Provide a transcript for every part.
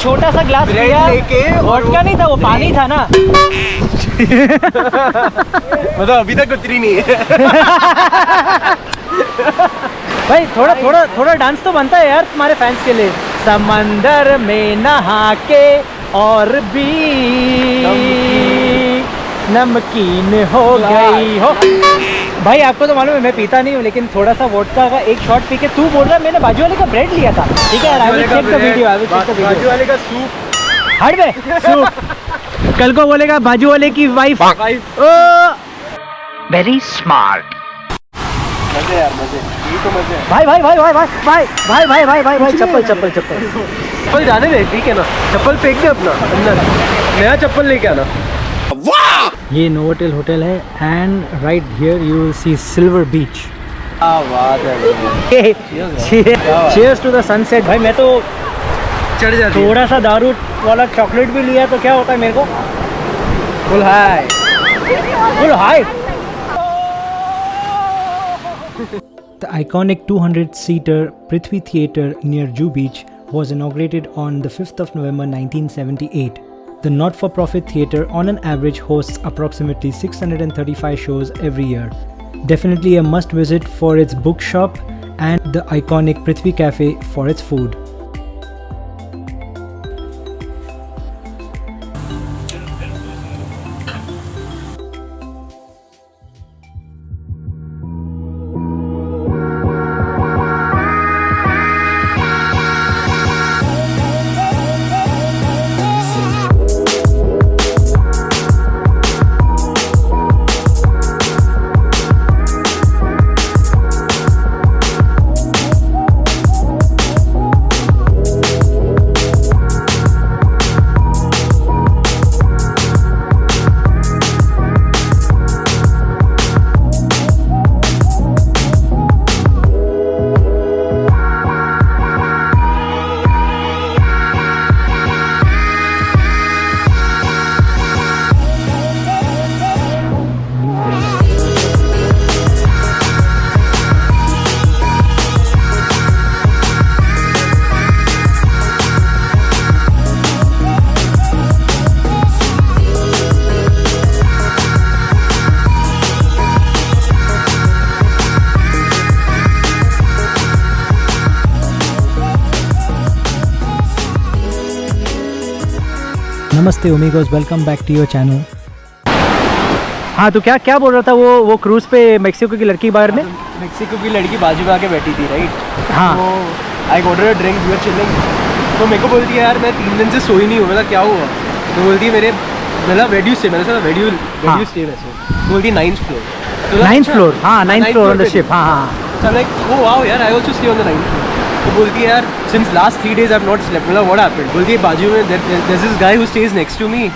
छोटा सा ग्लास लिया लेके, वोडका नहीं था वो पानी था ना। मतलब अभी तक उतरी नहीं है। भाई थोड़ा डांस तो बनता है यार तुम्हारे फैंस के लिए। समंदर में नहा के और भी नमकीन हो गई हो। भाई आपको तो मालूम है मैं पीता नहीं हूँ, लेकिन थोड़ा सा वोडका का एक शॉट पी के तू बोल रहा है मैंने बाजू वाले का ब्रेड लिया था। ठीक है यार, बाजू वाले का सूप, हट बे सूप। कल को बोलेगा बाजू वाले की वाइफ। Very smart. मजे यार मजे, ये तो मजे हैं। भाई भाई भाई भाई भाई भाई भाई भाई भाई भाई भाई चप्पल चप्पल चप्पल चप्पल जाने दे, ठीक है ना, चप्पल फेंक दे अपना अंदर, नया चप्पल लेके आना। ये नोवोटेल होटल है and right here you will see Silver Beach. क्या बात है, चीयर्स टू द सनसेट। भाई मैं तो चढ़ जाती है। थोड़ा सा दारू वाला चॉकलेट भी लिया तो क्या होता है मेरे को। Full high, full high. The iconic 200-seater Prithvi Theatre near Juhu Beach was inaugurated on the 5th of November 1978. The not-for-profit theatre on an average hosts approximately 635 shows every year. Definitely a must-visit for its bookshop and the iconic Prithvi Cafe for its food. नमस्ते ओमेगोस, welcome back to your channel. हाँ तो क्या क्या बोल रहा था वो क्रूज़ पे मेक्सिको की लड़की बाहर में। मेक्सिको की लड़की बाजू में आके बैठी थी, राइट। हाँ। तो I order a drink, we were chilling. तो मेरे को बोलती है यार मैं 3 दिन से सोई नहीं हूँ। मतलब क्या हुआ? तो बोलती है मेरे मतलब वेड यू स्टे, मैंने सोचा वेड यू स्टे वैसे। तो बोलती है 9th फ्लोर। 9th फ्लोर, हाँ 9th floor on the ship. हाँ हाँ। So I'm like, oh wow यार, I also stay on the 9th floor. तो बोलती है यार since last 3 days I've not slept. मतलब what happened? बोलती है बाजू में there's this guy who stays next to me.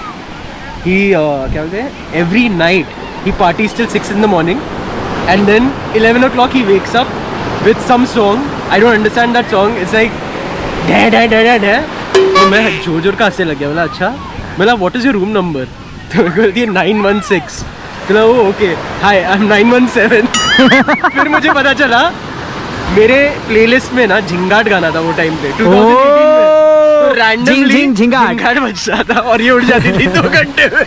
He क्या बोलते हैं, every night he parties till 6 in the morning and then 11 o'clock he wakes up with some song. I don't understand that song. It's like day day day day day. तो मैं जोर का हंसने लग गया। बोला अच्छा, बोला what is your room number? तो बोलती है 916। तो वो ओके, हाय आई एम 917। फिर मुझे पता चला मेरे प्लेलिस्ट में ना झिंगाट गाना था वो टाइम पे 2018 में। तो रैंडमली झिंगाट बज रहा था और ये उड़ जाती थी 2 घंटे में।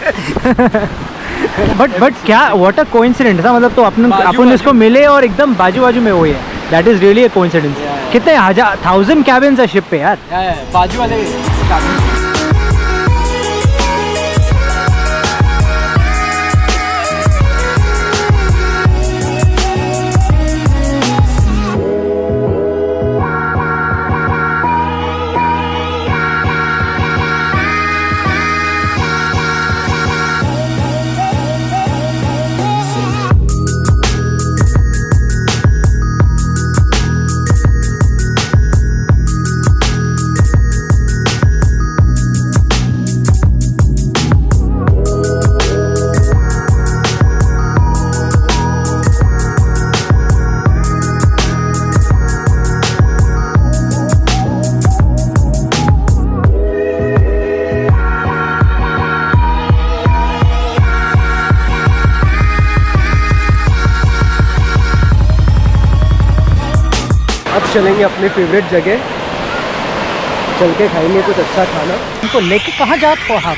बट क्या व्हाट अ कोइंसिडेंस था। मतलब तो अपन इसको मिले और एकदम बाजू बाजू में वो है। That is really a coincidence. कितने 1000 कैबिन्स है शिप पे यार। बाजू वाले चलेंगे अपने फेवरेट जगह। चल के खाएंगे कुछ अच्छा खाना। उनको लेके कहाँ जाते हो आप?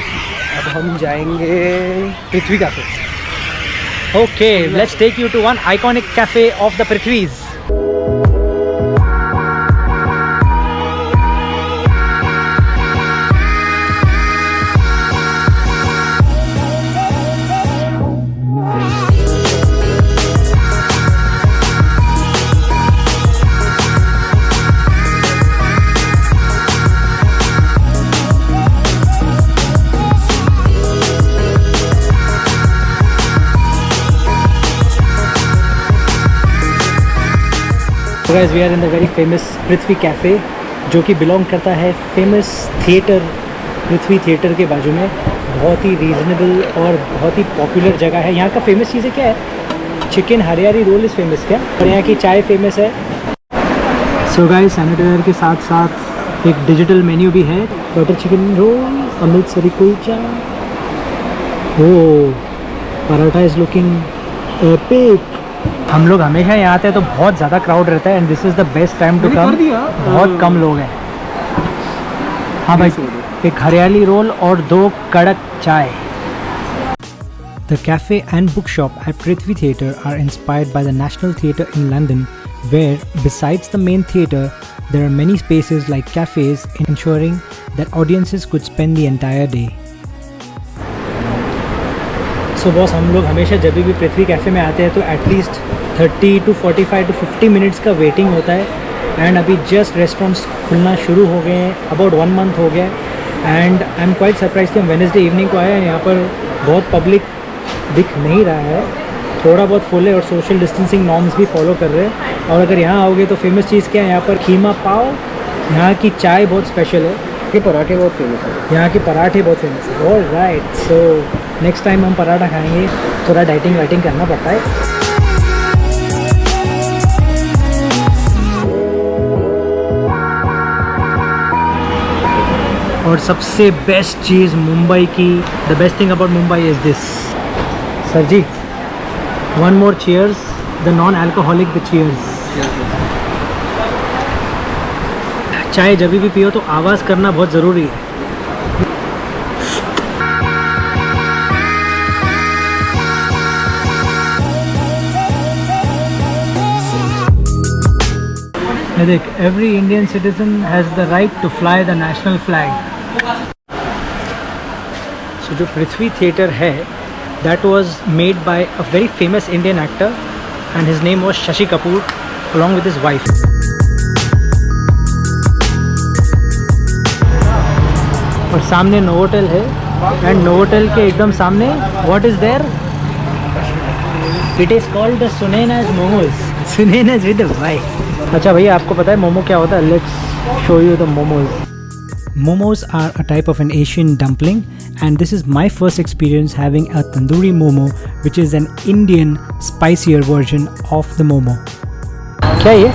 अब हम जाएंगे पृथ्वी cafe. Okay, let's take you to one iconic cafe of the Prithvis. So guys, we are in the very famous Prithvi cafe, जो कि बिलोंग करता है फेमस थिएटर पृथ्वी थिएटर के बाजू में। बहुत ही रीज़नेबल और बहुत ही पॉपुलर जगह है। यहाँ का फेमस चीज़ें क्या है? चिकन हरियाली रोल इज़ फेमस क्या, और यहाँ की चाय फेमस है। सो गाइस, सैनिटाइजर के साथ साथ एक डिजिटल मेन्यू भी है। Butter chicken roll, Amritsari kulcha, oh paratha is looking epic. हम लोग हमेशा यहाँ आते हैं तो बहुत ज़्यादा क्राउड रहता है, and this is the best time to come. बहुत कम लोग हैं। हाँ भाई, एक हरियाली रोल और 2 कड़क चाय। The cafe and bookshop at Prithvi Theatre are inspired by the National Theatre in London, where besides the main theatre, there are many spaces like cafes, ensuring that audiences could spend the entire day. So boss, हम लोग हमेशा जब भी पृथ्वी cafe में आते हैं तो at least 30 to 45 to 50 minutes का वेटिंग होता है। एंड अभी जस्ट रेस्टोरेंट्स खुलना शुरू हो गए हैं, अबाउट 1 month हो गया। And I am quite surprise कि हम वेडनेसडे इवनिंग को आए हैं। यहाँ पर बहुत पब्लिक दिख नहीं रहा है, थोड़ा बहुत फुल है और सोशल डिस्टेंसिंग नॉर्म्स भी फॉलो कर रहे हैं। और अगर यहाँ आओगे तो फेमस चीज़ क्या है यहाँ पर? कीमा पाव। यहाँ की चाय बहुत स्पेशल है, के पराठे बहुत फेमस है। यहाँ के पराठे बहुत फेमस है। All right, so next time हम पराठा खाएंगे, थोड़ा डाइटिंग वाइटिंग करना पड़ता है। और सबसे बेस्ट चीज़ मुंबई की, the best thing about Mumbai is this. Sir ji, one more cheers, the non alcoholic the cheers. चाय जब भी पियो तो आवाज़ करना बहुत ज़रूरी है। देख, every Indian citizen has the right to fly the national flag. So जो पृथ्वी थिएटर है, that was made by a very famous Indian actor and his name was Shashi Kapoor along with his wife. और सामने Novotel है, and Novotel के एकदम सामने what is there? It is called the Sunaina's momos. Sunaina's with Y. अच्छा भैया, आपको पता है मोमो क्या होता है? Let's show you the momos. Momos are a type of an Asian dumpling, and this is my first experience having a tandoori momo, which is an Indian spicier version of the momo. क्या ये?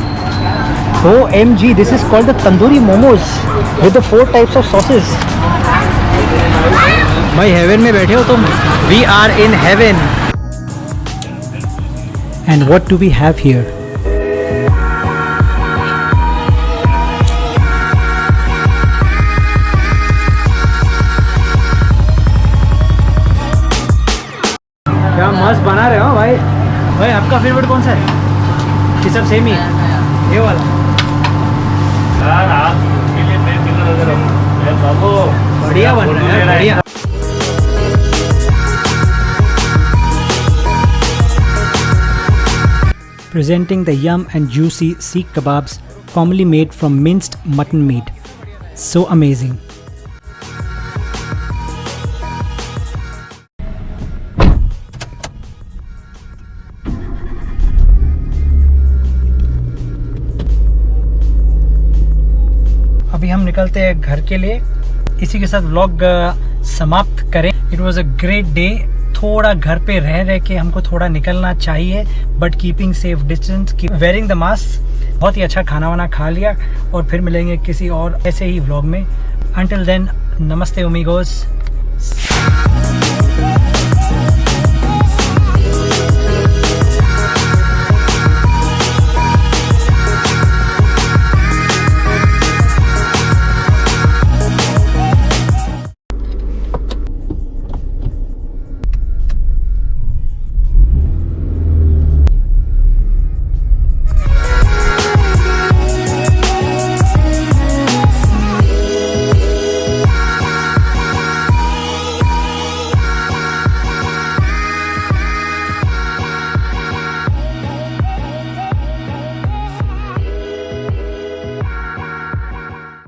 OMG, this is called the tandoori momos with the 4 types of sauces. भाई haven में बैठे हो तुम। We are in heaven. And what do we have here? क्या मस्त बना रहे हो भाई। भाई आपका फेवरेट कौन सा है? ये सब सेम ही है, ये वाला। बढ़िया बन रहा है, बढ़िया। Presenting the yum and juicy seekh kebabs, commonly made from minced mutton meat. So amazing. अभी हम निकलते हैं घर के लिए। इसी के साथ व्लॉग समाप्त करें। It was a great day. थोड़ा घर पे रह के हमको थोड़ा निकलना चाहिए, but keeping safe distance, wearing the mask. बहुत ही अच्छा खाना वाना खा लिया, और फिर मिलेंगे किसी और ऐसे ही व्लॉग में। अंटिल देन, नमस्ते अमीगोस।